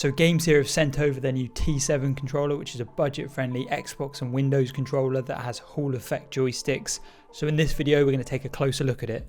So GameSIR have sent over their new T7 controller, which is a budget-friendly Xbox and Windows controller that has Hall effect joysticks. So in this video, we're going to take a closer look at it.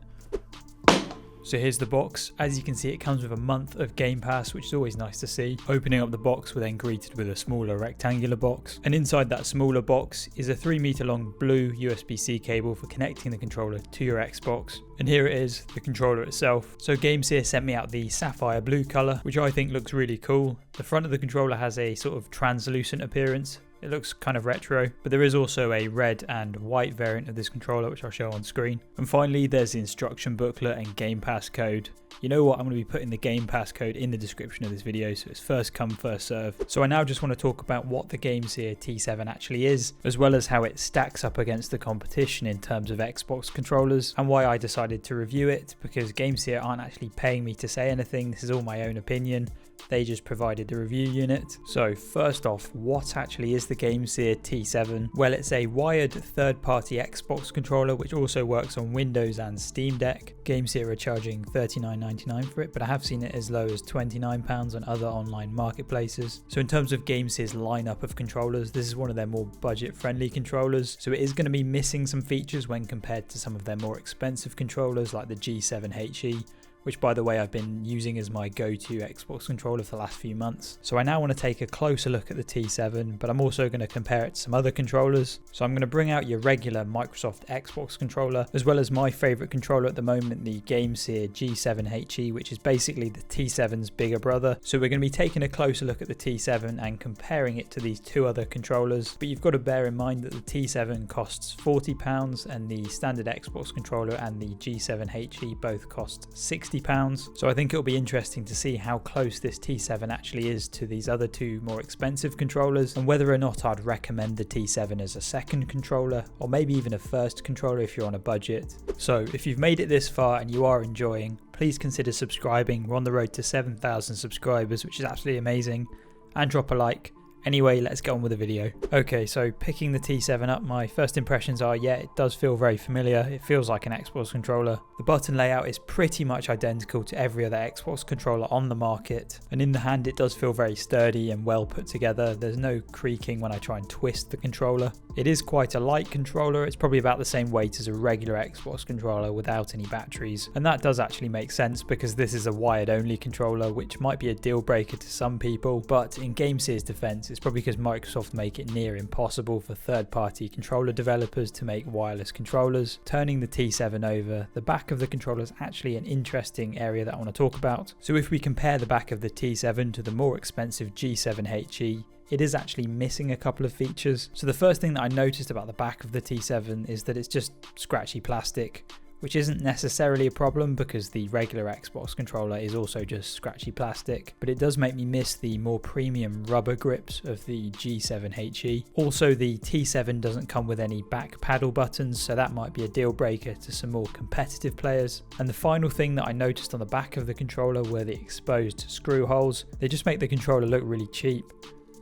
So here's the box. As you can see, it comes with a month of Game Pass, which is always nice to see. Opening up the box, we're then greeted with a smaller rectangular box. And inside that smaller box is a 3 meter long blue USB-C cable for connecting the controller to your Xbox. And here it is, the controller itself. So GameSIR sent me out the sapphire blue color, which I think looks really cool. The front of the controller has a sort of translucent appearance. It looks kind of retro, but there is also a red and white variant of this controller, which I'll show on screen. And finally, there's the instruction booklet and Game Pass code. You know what? I'm going to be putting the Game Pass code in the description of this video, so it's first come, first serve. So I now just want to talk about what the GameSIR T7 actually is, as well as how it stacks up against the competition in terms of Xbox controllers, and why I decided to review it, because GameSIR aren't actually paying me to say anything. This is all my own opinion. They just provided the review unit. So first off, what actually is the GameSIR T7? Well, it's a wired third-party Xbox controller which also works on Windows and Steam Deck. GameSIR are charging $39.99 for it, but I have seen it as low as £29 on other online marketplaces. So in terms of GameSIR's lineup of controllers, this is one of their more budget-friendly controllers. So it is going to be missing some features when compared to some of their more expensive controllers like the G7HE, which by the way I've been using as my go-to Xbox controller for the last few months. So I now want to take a closer look at the T7, but I'm also going to compare it to some other controllers. So I'm going to bring out your regular Microsoft Xbox controller, as well as my favourite controller at the moment, the GameSIR G7HE, which is basically the T7's bigger brother. So we're going to be taking a closer look at the T7 and comparing it to these two other controllers. But you've got to bear in mind that the T7 costs £40 and the standard Xbox controller and the G7HE both cost £60. So I think it'll be interesting to see how close this T7 actually is to these other two more expensive controllers, and whether or not I'd recommend the T7 as a second controller, or maybe even a first controller if you're on a budget. So if you've made it this far and you are enjoying, please consider subscribing. We're on the road to 7,000 subscribers, which is absolutely amazing, and drop a like. Anyway, let's get on with the video. Okay, so picking the T7 up, my first impressions are, yeah, it does feel very familiar. It feels like an Xbox controller. The button layout is pretty much identical to every other Xbox controller on the market. And in the hand, it does feel very sturdy and well put together. There's no creaking when I try and twist the controller. It is quite a light controller. It's probably about the same weight as a regular Xbox controller without any batteries. And that does actually make sense because this is a wired only controller, which might be a deal breaker to some people. But in GameSIR's defense, it's probably because Microsoft make it near impossible for third-party controller developers to make wireless controllers. Turning the T7 over, the back of the controller is actually an interesting area that I want to talk about. So if we compare the back of the T7 to the more expensive G7HE, it is actually missing a couple of features. So the first thing that I noticed about the back of the T7 is that it's just scratchy plastic, which isn't necessarily a problem because the regular Xbox controller is also just scratchy plastic, but it does make me miss the more premium rubber grips of the G7HE. Also, the T7 doesn't come with any back paddle buttons, so that might be a deal breaker to some more competitive players. And the final thing that I noticed on the back of the controller were the exposed screw holes. They just make the controller look really cheap.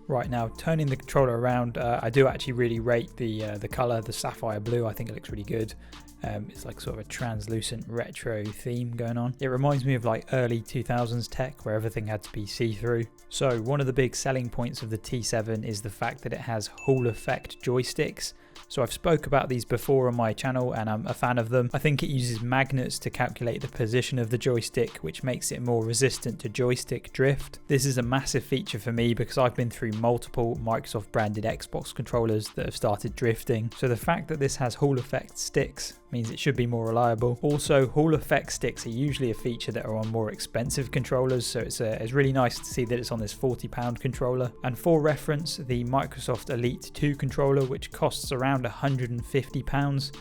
Right, now turning the controller around, I do actually really rate the colour, the sapphire blue. I think it looks really good. It's like sort of a translucent retro theme going on. It reminds me of like early 2000s tech where everything had to be see-through. So one of the big selling points of the T7 is the fact that it has Hall effect joysticks. So I've spoke about these before on my channel and I'm a fan of them. I think it uses magnets to calculate the position of the joystick, which makes it more resistant to joystick drift. This is a massive feature for me because I've been through multiple Microsoft branded Xbox controllers that have started drifting. So the fact that this has Hall effect sticks means it should be more reliable. Also, Hall effect sticks are usually a feature that are on more expensive controllers, so it's really nice to see that it's on this £40 controller. And for reference, the Microsoft Elite 2 controller, which costs around £150,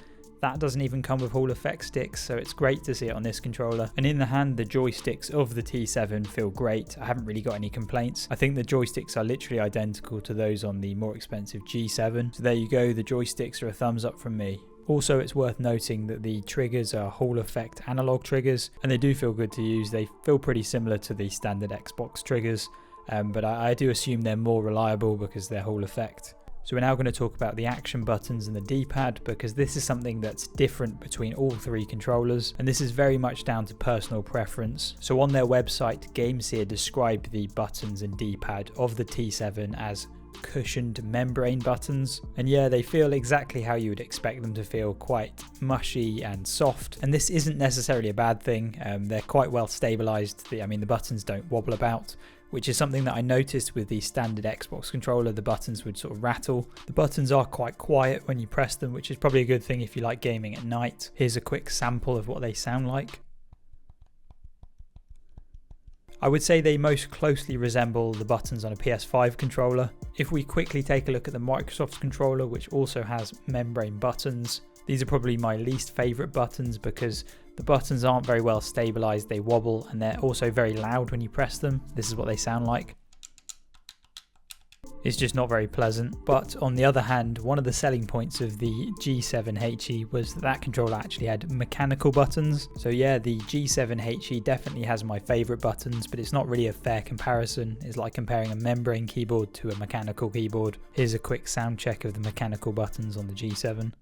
that doesn't even come with Hall effect sticks, so it's great to see it on this controller. And in the hand, the joysticks of the T7 feel great. I haven't really got any complaints. I think the joysticks are literally identical to those on the more expensive G7. So there you go, the joysticks are a thumbs up from me. Also, it's worth noting that the triggers are Hall effect analog triggers, and they do feel good to use. They feel pretty similar to the standard Xbox triggers, but I do assume they're more reliable because they're Hall effect. So we're now going to talk about the action buttons and the D-pad, because this is something that's different between all three controllers, and this is very much down to personal preference. So on their website, GameSIR described the buttons and D-pad of the T7 as cushioned membrane buttons, and yeah, they feel exactly how you would expect them to feel, quite mushy and soft, and this isn't necessarily a bad thing. They're quite well stabilized. The buttons don't wobble about, which is something that I noticed with the standard Xbox controller. The buttons would sort of rattle. The buttons are quite quiet when you press them, which is probably a good thing if you like gaming at night. Here's a quick sample of what they sound like. I would say they most closely resemble the buttons on a PS5 controller. If we quickly take a look at the Microsoft controller, which also has membrane buttons, these are probably my least favorite buttons because the buttons aren't very well stabilized, they wobble, and they're also very loud when you press them. This is what they sound like. It's just not very pleasant. But on the other hand, one of the selling points of the G7HE was that controller actually had mechanical buttons. So yeah, the G7HE definitely has my favorite buttons, but it's not really a fair comparison. It's like comparing a membrane keyboard to a mechanical keyboard. Here's a quick sound check of the mechanical buttons on the G7.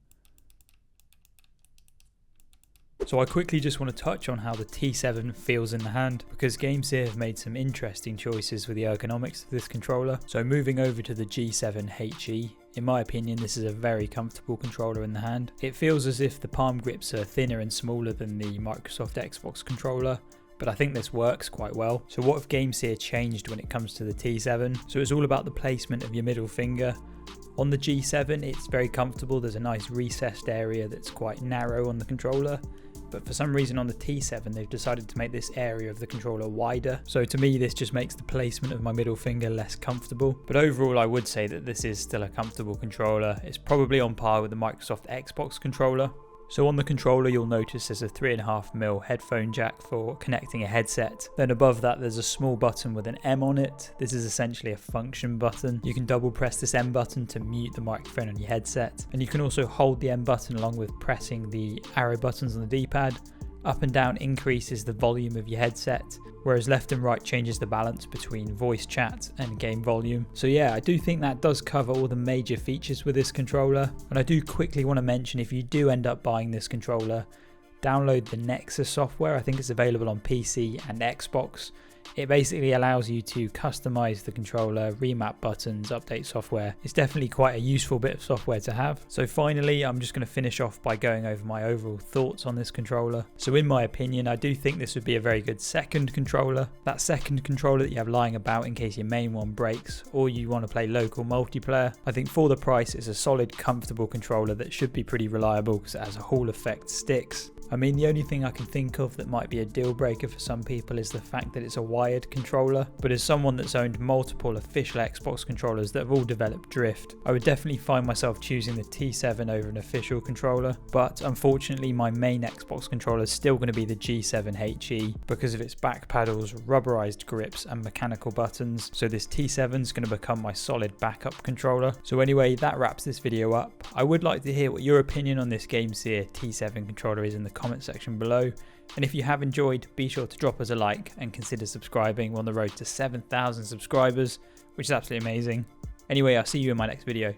So I quickly just want to touch on how the T7 feels in the hand, because GameSIR have made some interesting choices with the ergonomics of this controller. So moving over to the G7HE, in my opinion, this is a very comfortable controller in the hand. It feels as if the palm grips are thinner and smaller than the Microsoft Xbox controller, but I think this works quite well. So what have GameSIR changed when it comes to the T7? So it's all about the placement of your middle finger. On the G7, it's very comfortable. There's a nice recessed area that's quite narrow on the controller. But for some reason on the T7, they've decided to make this area of the controller wider. So to me, this just makes the placement of my middle finger less comfortable. But overall, I would say that this is still a comfortable controller. It's probably on par with the Microsoft Xbox controller. So on the controller, you'll notice there's a 3.5mm headphone jack for connecting a headset. Then above that, there's a small button with an M on it. This is essentially a function button. You can double press this M button to mute the microphone on your headset. And you can also hold the M button along with pressing the arrow buttons on the D-pad. Up and down increases the volume of your headset, whereas left and right changes the balance between voice chat and game volume. So yeah, I do think that does cover all the major features with this controller. And I do quickly want to mention, if you do end up buying this controller, download the Nexus software. I think it's available on PC and Xbox. It basically allows you to customize the controller, remap buttons, update software. It's definitely quite a useful bit of software to have. So finally, I'm just going to finish off by going over my overall thoughts on this controller. So in my opinion, I do think this would be a very good second controller. That second controller that you have lying about in case your main one breaks or you want to play local multiplayer. I think for the price, it's a solid, comfortable controller that should be pretty reliable because it has a Hall effect sticks. I mean, the only thing I can think of that might be a deal breaker for some people is the fact that it's a wired controller, but as someone that's owned multiple official Xbox controllers that have all developed drift, I would definitely find myself choosing the T7 over an official controller. But unfortunately, my main Xbox controller is still going to be the G7HE because of its back paddles, rubberized grips and mechanical buttons. So this T7 is going to become my solid backup controller. So anyway, that wraps this video up. I would like to hear what your opinion on this GameSIR T7 controller is in the comment section below, and if you have enjoyed, be sure to drop us a like and consider subscribing. We're on the road to 7,000 subscribers, which is absolutely amazing. Anyway, I'll see you in my next video.